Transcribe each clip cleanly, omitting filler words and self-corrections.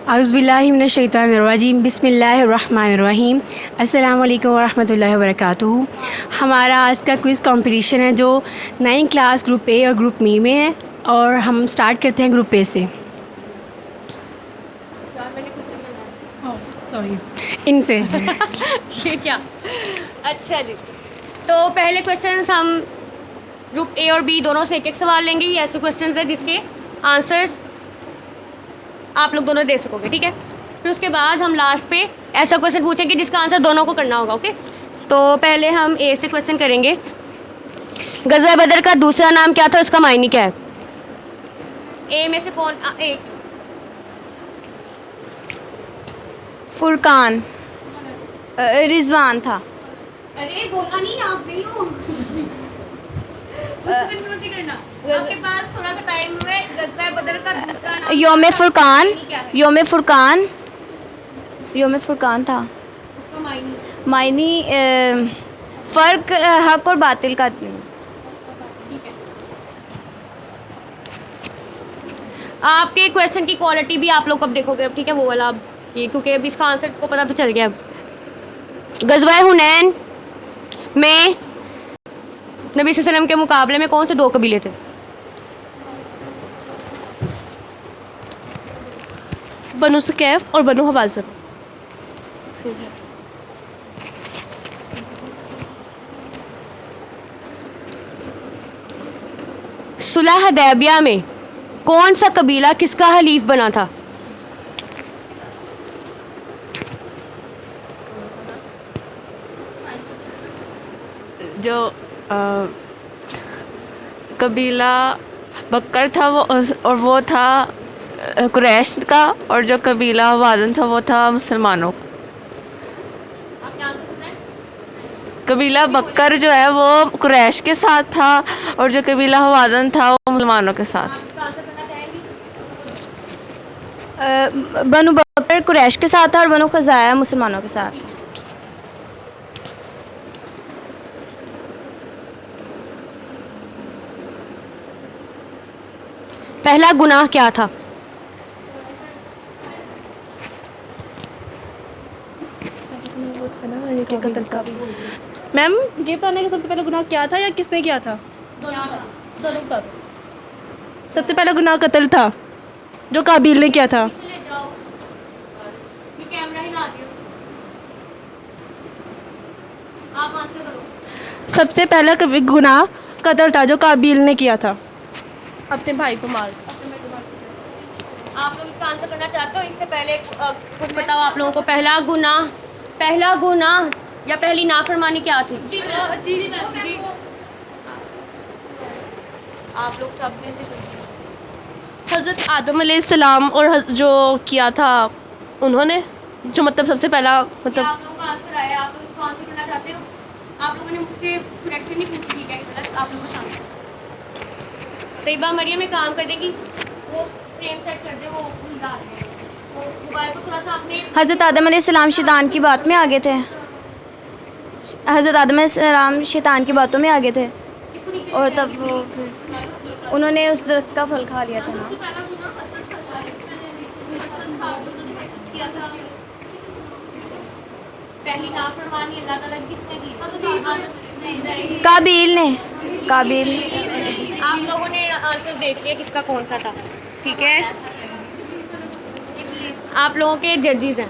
औज़ुबिल्लाहि मिनश्शैतानिर्रजीम बिस्मिल्लाहिर्रहमानिर्रहीम अस्सलामु अलैकुम वरहमतुल्लाहि वबरकातुहू। हमारा आज का क्विज़ कंपटीशन है जो 9 क्लास ग्रुप ए और ग्रुप मी में है, और हम स्टार्ट करते हैं ग्रुप ए से। सॉरी इनसे ये क्या? अच्छा जी, तो पहले क्वेश्चंस हम ग्रुप ए और बी दोनों से एक एक सवाल लेंगे। ये ऐसे क्वेश्चंस हैं जिसके आंसर्स आप लोग दोनों दे सकोगे, ठीक है। फिर उसके बाद हम लास्ट पे ऐसा क्वेश्चन पूछेंगे जिसका आंसर दोनों को करना होगा, ओके। तो पहले हम ए से क्वेश्चन करेंगे। गज़वा बदर का दूसरा नाम क्या था, उसका मायने क्या है? ए में से कौन एक? फुरकान रिजवान था। अरे बोलना नहीं, आप नहीं हो। कंफ्यूज नहीं करना। आपके पास थोड़ा सा टाइम है। गज़वा बदर का दूसरा नाम योम फुरकान क्या है? योम फुरकान योम फुरकान था। उसका मायने मायनी फ़र्क हक और बातिल का। ठीक है। आपके क्वेश्चन की क्वालिटी भी आप लोग कब देखोगे अब, ठीक है, वो वाला अब ये, क्योंकि अभी इसका आंसर को पता तो चल गया अब। गज़वा हुनैन में नबी सल्लल्लाहु अलैहि वसल्लम के मुकाबले में कौन से दो कबीले थे? बनु सकैफ और बनु हवाज़न। सुलह हुदैबिया में कौन सा कबीला किसका हलीफ बना था? जो कबीला बकर था वो था कुरैश का, और जो कबीला हवाज़न था वो था मुसलमानों का। कबीला बकर जो है वो कुरैश के साथ था, और जो कबीला हवाज़न था वो मुसलमानों के साथ। बनु बकर कुरैश के साथ था और बनु खज़ाया मुसलमानों के साथ। पहला गुनाह क्या था? मैम, ये बताने का सबसे पहला गुनाह क्या था या किसने किया था? सबसे पहला गुनाह कत्ल था जो काबिल ने किया था। सबसे पहला गुनाह कत्ल था जो काबिल ने किया था, अपने भाई को मार। आप लोग इसका आंसर करना चाहते हो? इससे पहले कुछ बताओ आप लोगों को। पहला गुनाह या पहली नाफरमानी क्या थी? जी। आप लोग सब में से हज़रत आदम अलैहिस्सलाम और जो किया था उन्होंने, जो मतलब सबसे पहला मतलब। आप लोगों का आंसर आया, आप लोग इसको आंसर करना चाहते हो? आप लोगों ने मुझसे करेक्शन नहीं पूछी, ठीक है, गलत आप लोगों को सामने। तैयबा मरियम में काम करने की वो फ्रेम सेट कर दे, वो भूल जा रहे हैं। मोबाइल को थोड़ा सा अपने हज़रत आदम अलैहिस्सलाम शैतान की बात में आगे थे। हज़रत आदम अलैहिस्सलाम शैतान की बातों में आगे थे, और तब वो फिर उन्होंने उस दरख्त का फल खा लिया था ना। पहली नाफरमानी अल्लाह ताला की किसने की? काबिल ने। आप लोगों ने आंसर देख लिया किसका कौन सा था, ठीक है। आप लोगों के जजेस हैं।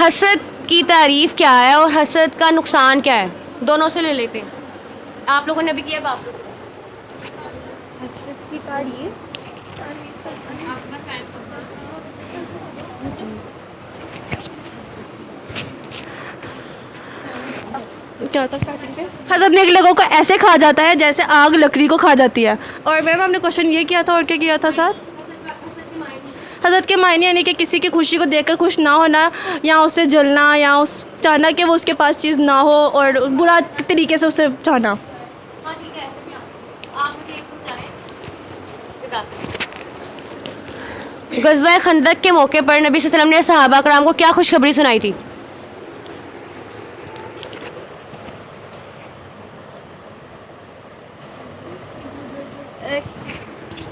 हसद की तारीफ़ क्या है और हसद का नुकसान क्या है? दोनों से ले लेते हैं। आप लोगों ने भी किया, बाप लोगों ने। हसद की तारीफ़ आपका टाइम क्या होता स्टार्टिंग पे? हज़रत नेक लोगों को ऐसे खा जाता है जैसे आग लकड़ी को खा जाती है। और मैम हमने क्वेश्चन ये किया था, और क्या किया था सर? हज़रत के मायने यानी कि किसी की खुशी को देखकर खुश ना होना, या उससे जलना, या उस चाहना कि वो उसके पास चीज़ ना हो, और बुरा तरीके से उसे चाहना। हाँ ठीक है, ऐसे भी आप मुझे एक कुछ चाहें। गज़वा खंदक के मौके पर नबी सल्लल्लाहु अलैहि वसल्लम ने सहाबा कराम को क्या खुशखबरी सुनाई थी?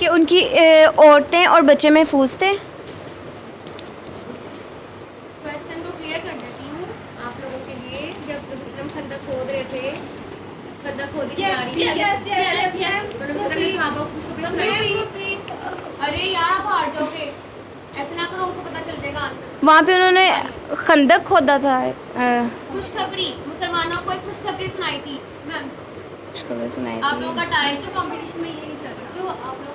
कि उनकी औरतें और बच्चे महफूज थे। खद्दर खोदी की जा रही है। अरे यार आप हार जाओगे, ऐसे ना करो, हमको पता चल जाएगा आंसर। वहाँ पे उन्होंने खंदक खोदा था। खुशखबरी, मुसलमानों को एक खुशखबरी सुनाई थी। खुशखबरी सुनाई आप थी। लोगों का टाइम तो कंपटीशन में ये नहीं चल रहा, जो आप लोग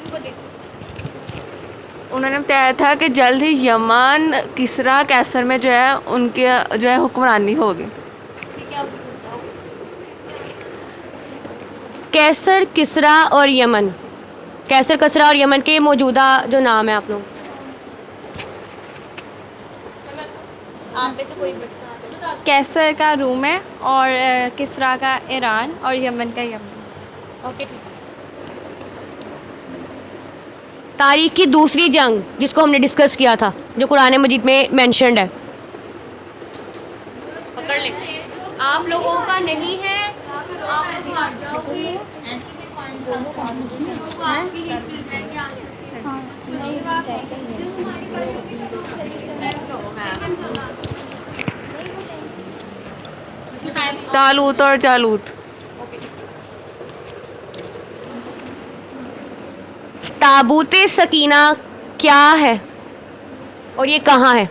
इनको देखो। उन्होंने बताया था कि जल्द ही यमन, किसरा, कैसर में जो है उनके जो है हुक्मरानी होगी। ठीक है, कैसर, किसरा और यमन, कैसर, कसरा और यमन के मौजूदा जो नाम है आप लोग, आप में से कोई कैसर का रूम है और किसरा का ईरान और यमन का यमन। ओके, ठीक है। तारीख की दूसरी जंग जिसको हमने डिस्कस किया था, जो कुरान मजीद में मेंशन्ड है, पकड़ ले। आप लोगों का नहीं है, आप लोग हार जाओगे। आपकी हिंट मिल जाएंगे आंसर। तालूत और जालूत। ताबूते सकीना क्या है और ये कहाँ है?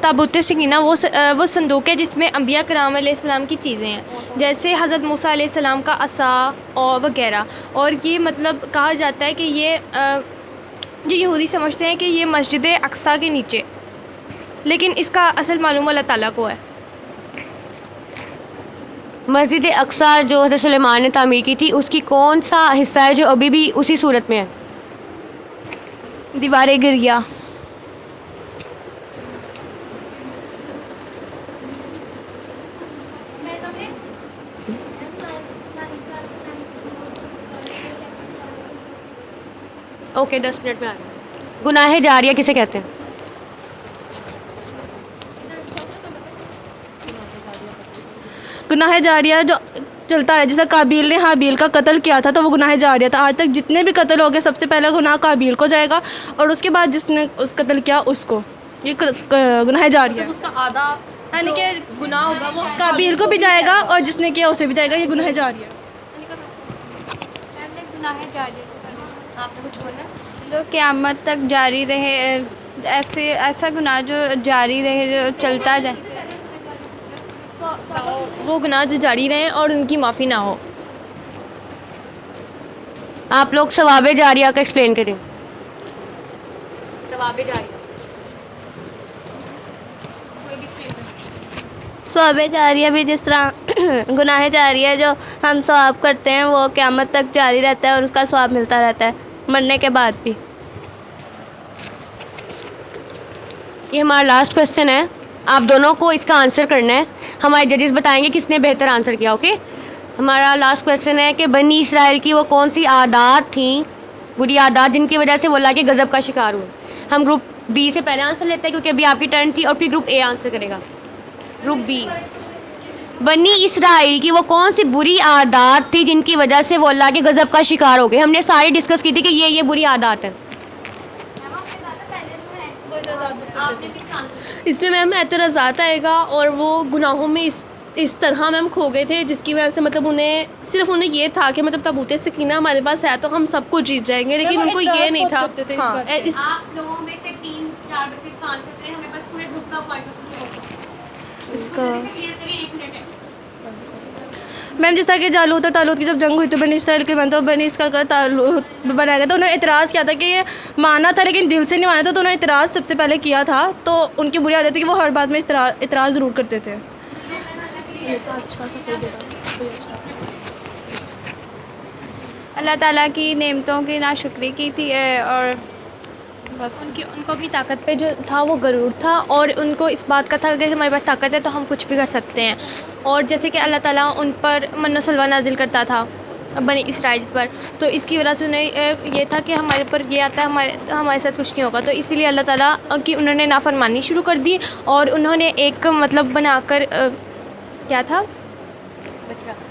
ताबूत सकीना वो संदूक है जिसमें अंबिया कराम अलैहिस्सलाम की चीज़ें हैं, जैसे हज़रत मूसा अलैहिस्सलाम का असा और वगैरह। और ये मतलब कहा जाता है कि ये जो यहूदी समझते हैं कि ये मस्जिद अक्सा के नीचे, लेकिन इसका असल मालूम अल्लाह ताला को है। मस्जिद अक्सा जो हज़रत सुलेमान ने तामीर की थी, उसकी कौन सा हिस्सा है जो अभी भी उसी सूरत में है? दीवार गिरिया। ओके, 10 मिनट में आ गया। गुनाह जारिया किसे कहते हैं? गुनाह जारिया जो चलता है, जैसे काबिल ने हाबिल का कत्ल किया था तो वो गुनाह जारिया था। आज तक जितने भी कत्ल हो गए सबसे पहले गुनाह काबिल को जाएगा और उसके बाद जिसने उस कत्ल किया उसको, ये गुनाह जारिया है। उसका आधा यानी कि गुनाह होगा वो काबिल को भी जाएगा और जिसने किया उसे भी जाएगा, ये गुनाह जारिया है। जो क़यामत तक जारी रहे, ऐसा गुनाह जो जारी रहे, जो चलता जाए। वो गुनाह जो जारी रहें और उनकी माफ़ी ना हो। आप लोग सवाबे जारिया का एक्सप्लेन करें। सवाबे जारिया सवाब जारिया भी जिस तरह गुनाह जारिया जो हम सवाब करते हैं वो क़यामत तक जारी रहता है और उसका सवाब मिलता रहता है मरने के बाद भी। ये हमारा लास्ट क्वेश्चन है, आप दोनों को इसका आंसर करना है। हमारे जजेस बताएंगे किसने बेहतर आंसर किया। ओके, हमारा लास्ट क्वेश्चन है कि बनी इसराइल की वो कौन सी आदात थी, बुरी आदात, जिनकी वजह से वो अल्लाह के गज़ब का शिकार हुए। हम ग्रुप बी से पहले आंसर लेते हैं क्योंकि अभी आपकी टर्न थी, और फिर ग्रुप ए आंसर करेगा। ग्रुप बी, बनी इसराइल की वो कौन सी बुरी आदात थी जिनकी वजह से वो अल्लाह के गज़ब का शिकार हो गए। हमने सारी डिस्कस की थी कि ये बुरी आदात है। इसमें मैम एतराज़ात आएगा और वो गुनाहों में इस तरह मैम खो गए थे जिसकी वजह से मतलब उन्हें ये था कि मतलब ताबूत सकीना हमारे पास है तो हम सबको जीत जाएंगे, लेकिन उनको ये नहीं था। हाँ, इस आप लोगों में से 3-4 बच्चे इसका आंसर करें, हमें बस पूरे ग्रुप का पॉइंट ऑफ व्यू इसका क्लियर करिए। 1 मिनट है। मैम जिस तरह कि जालूत और तालूत की जब जंग हुई तो बनी इसराइल के बन तो बनी इसराइल का तालूत बनाया गया, तो उन्होंने इतराज़ किया था कि ये माना था लेकिन दिल से नहीं माना था, तो उन्होंने इतराज़ सबसे पहले किया था। तो उनकी बुरी आदत थी कि वो हर बात में इतराज़ ज़रूर करते थे। अल्लाह ताला की नेमतों की नाशुक्री की थी और बस उनको अपनी ताकत पे जो था वो गरूर था, और उनको इस बात का था कि हमारे पास ताकत है तो हम कुछ भी कर सकते हैं। और जैसे कि अल्लाह ताला उन पर मन्नो सलवा नाजिल करता था बनी इसराइल पर, तो इसकी वजह से उन्हें ये था कि हमारे पर ये आता है, हमारे साथ कुछ नहीं होगा। तो इसीलिए अल्लाह ताला की उन्होंने नाफरमानी शुरू कर दी और उन्होंने एक मतलब बनाकर क्या था,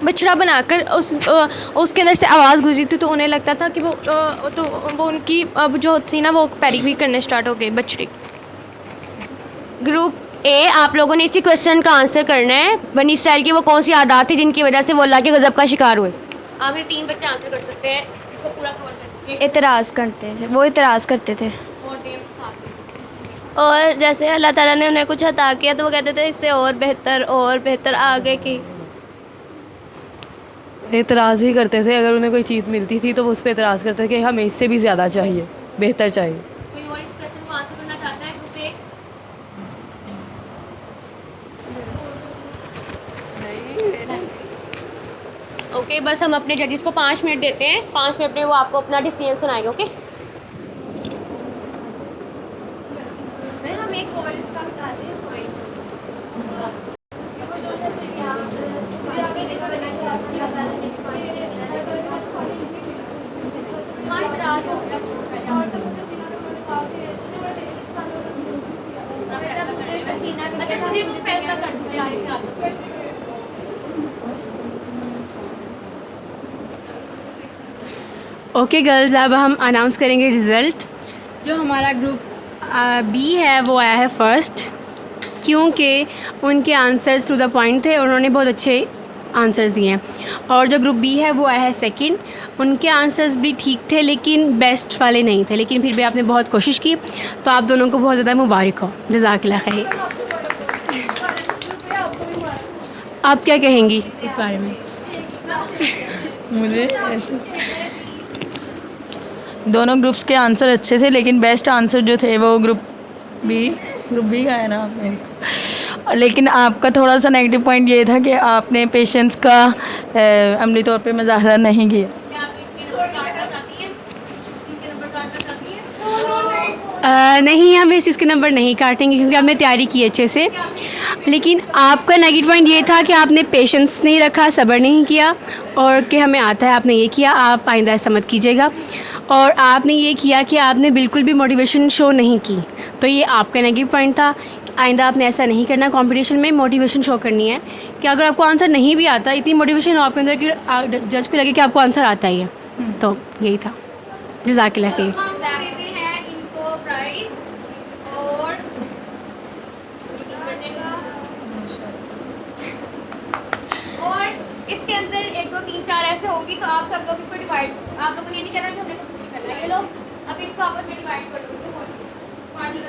बछड़ा बनाकर उसके अंदर से आवाज़ गुजरी थी, तो उन्हें लगता था कि वो उनकी जो थी ना वो पैरवी करने स्टार्ट हो गई बछड़ी। ग्रुप ए, आप लोगों ने इसी क्वेश्चन का आंसर करना है। बनी इसराइल की वो कौन सी आदत थी जिनकी वजह से वो अल्लाह के गज़ब का शिकार हुए? आप ये 3 बच्चे आंसर कर सकते हैं, इसको पूरा कवर करके। इतराज़ करते थे, वो इतराज़ करते थे। और नेम साथ में। और जैसे अल्लाह ताला ने उन्हें कुछ अता किया तो वो कहते थे इससे और बेहतर आगे की। एतराज़ ही करते थे, अगर उन्हें कोई चीज़ मिलती थी तो वो उस पर एतराज़ करते थे कि हमें इससे भी ज़्यादा चाहिए, बेहतर चाहिए। कोई और इस क्वेश्चन को आंसर करना चाहता है ग्रुप ए? ओके, बस हम अपने जजेस को 5 मिनट देते हैं। 5 मिनट में वो आपको अपना डिसीजन सुनाएंगे। ओके, हम एक और इसका बताते हैं पॉइंट। तुझे वो फैसला कर दूँ यार। ओके गर्ल्स, अब हम अनाउंस करेंगे रिज़ल्ट। जो हमारा ग्रुप बी है वो आया है फर्स्ट, क्योंकि उनके आंसर्स टू द पॉइंट थे और उन्होंने बहुत अच्छे आंसर्स दिए हैं। और जो ग्रुप बी है वो आया है सेकंड, उनके आंसर्स भी ठीक थे लेकिन बेस्ट वाले नहीं थे, लेकिन फिर भी आपने बहुत कोशिश की, तो आप दोनों को बहुत ज़्यादा मुबारक हो, जज़ाकल्लाह खैर। आप क्या कहेंगी इस बारे में? मुझे दोनों ग्रुप्स के आंसर अच्छे थे, लेकिन बेस्ट आंसर जो थे वो ग्रुप बी का है ना आपने। लेकिन आपका थोड़ा सा नेगेटिव पॉइंट ये था कि आपने पेशेंस का अमली तौर पे मुजाहरा नहीं किया। नहीं, हम इस चीज़ के नंबर नहीं काटेंगे क्योंकि आपने तैयारी की अच्छे से, लेकिन आपका नेगेटिव पॉइंट ये था कि आपने पेशेंस नहीं रखा, सब्र नहीं किया, और कि हमें आता है आपने ये किया, आप आइंदा ऐसा मत कीजिएगा। और आपने ये किया कि आपने बिल्कुल भी मोटिवेशन शो नहीं की, तो ये आपका नेगेटिव पॉइंट था। आइंदा आपने ऐसा नहीं करना, कंपटीशन में मोटिवेशन शो करनी है कि अगर आपको आंसर नहीं भी आता, इतनी मोटिवेशन हो आपके अंदर कि जज को लगे कि आपको आंसर आता ही है। तो यही था। जज़ाकल्लाह खैर। हम देते हैं इनको प्राइस और और इसके अंदर 1 2 3 4 ऐसे होगी, तो आप सब लोग इसको डिवाइड, आप लोगों ने ये नहीं करना कि हमने को पूरी करना है। ये लो, अब इसको आपस में डिवाइड कर दो। पार्टी